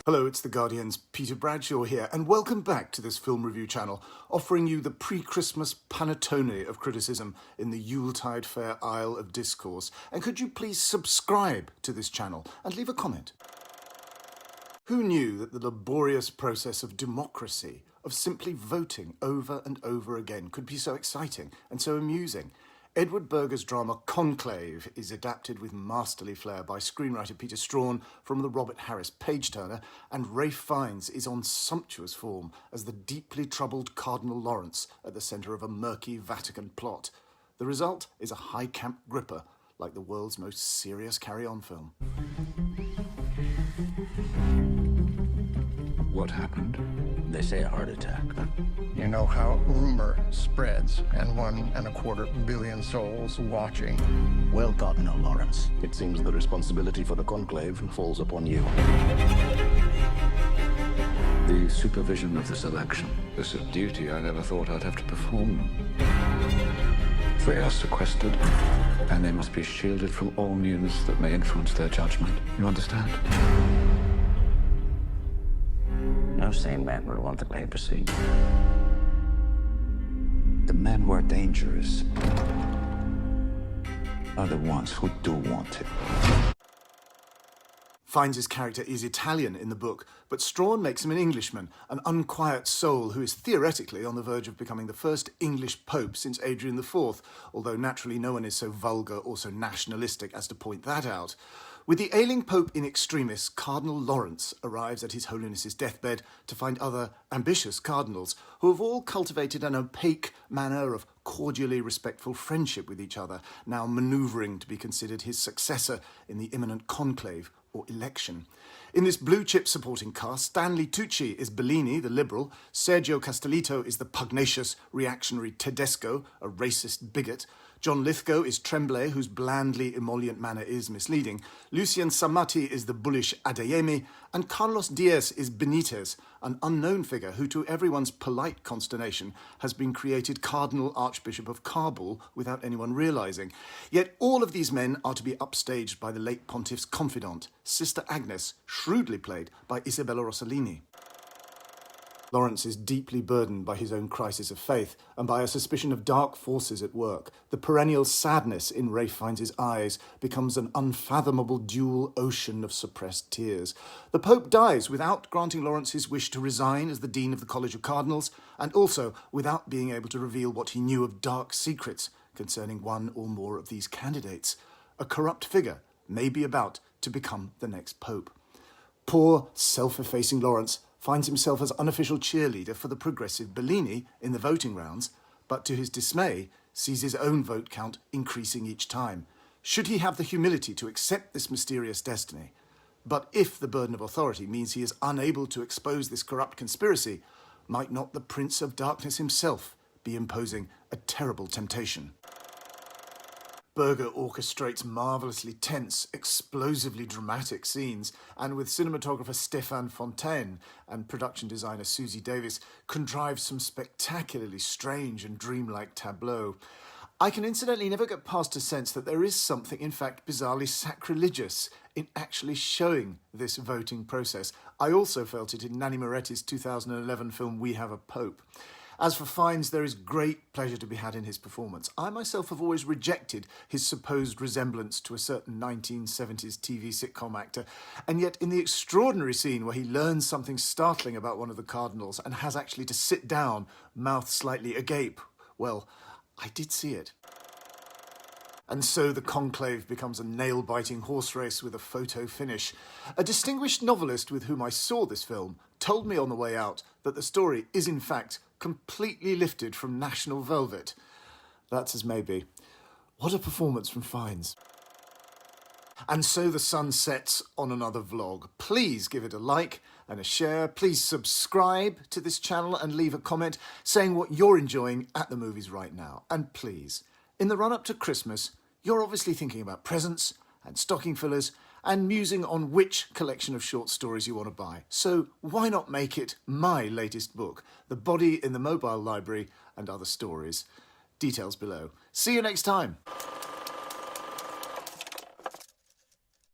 Hello, it's The Guardian's Peter Bradshaw here, and welcome back to this film review channel, offering you the pre-Christmas panettone of criticism in the Yuletide fair aisle of discourse. And could you please subscribe to this channel and leave a comment? Who knew that the laborious process of democracy, of simply voting over and over again, could be so exciting and so amusing? Edward Berger's drama Conclave is adapted with masterly flair by screenwriter Peter Strawn from the Robert Harris page-turner, and Ralph Fiennes is on sumptuous form as the deeply troubled Cardinal Lawrence at the centre of a murky Vatican plot. The result is a high-camp gripper, like the world's most serious carry-on film. What happened? They say a heart attack. You know how rumor spreads, and 1.25 billion souls watching. Well, Cardinal Lawrence. It seems the responsibility for the conclave falls upon you. The supervision of this election. This is a duty I never thought I'd have to perform. They are sequestered, and they must be shielded from all news that may influence their judgment. You understand? No sane man would want the papacy. The men who are dangerous are the ones who do want it. Fiennes' character is Italian in the book, but Strawn makes him an Englishman, an unquiet soul who is theoretically on the verge of becoming the first English pope since Adrian IV, although naturally no one is so vulgar or so nationalistic as to point that out. With the ailing Pope in extremis, Cardinal Lawrence arrives at His Holiness's deathbed to find other ambitious cardinals who have all cultivated an opaque manner of cordially respectful friendship with each other, now manoeuvring to be considered his successor in the imminent conclave or election. In this blue-chip supporting cast, Stanley Tucci is Bellini, the liberal, Sergio Castellitto is the pugnacious, reactionary Tedesco, a racist bigot, John Lithgow is Tremblay, whose blandly emollient manner is misleading, Lucien Samati is the bullish Adeyemi, and Carlos Diaz is Benitez, an unknown figure who, to everyone's polite consternation, has been created Cardinal Archbishop of Kabul without anyone realising. Yet all of these men are to be upstaged by the late pontiff's confidant, Sister Agnes, shrewdly played by Isabella Rossellini. Lawrence is deeply burdened by his own crisis of faith and by a suspicion of dark forces at work. The perennial sadness in Ralph Fiennes' eyes becomes an unfathomable dual ocean of suppressed tears. The Pope dies without granting Lawrence his wish to resign as the Dean of the College of Cardinals, and also without being able to reveal what he knew of dark secrets concerning one or more of these candidates. A corrupt figure may be about to become the next Pope. Poor, self-effacing Lawrence finds himself as unofficial cheerleader for the progressive Bellini in the voting rounds, but to his dismay, sees his own vote count increasing each time. Should he have the humility to accept this mysterious destiny? But if the burden of authority means he is unable to expose this corrupt conspiracy, might not the Prince of Darkness himself be imposing a terrible temptation? Berger orchestrates marvellously tense, explosively dramatic scenes, and with cinematographer Stéphane Fontaine and production designer Susie Davis, contrives some spectacularly strange and dreamlike tableaux. I can incidentally never get past a sense that there is something, in fact, bizarrely sacrilegious in actually showing this voting process. I also felt it in Nanni Moretti's 2011 film We Have a Pope. As for Fiennes, there is great pleasure to be had in his performance. I myself have always rejected his supposed resemblance to a certain 1970s TV sitcom actor, and yet in the extraordinary scene where he learns something startling about one of the cardinals and has actually to sit down, mouth slightly agape, well, I did see it. And so the conclave becomes a nail-biting horse race with a photo finish. A distinguished novelist with whom I saw this film told me on the way out that the story is in fact completely lifted from National Velvet. That's as may be. What a performance from Fiennes. And so the sun sets on another vlog. Please give it a like and a share. Please subscribe to this channel and leave a comment saying what you're enjoying at the movies right now. And please, in the run-up to Christmas, you're obviously thinking about presents and stocking fillers and musing on which collection of short stories you want to buy. So why not make it my latest book, The Body in the Mobile Library and Other Stories? Details below. See you next time.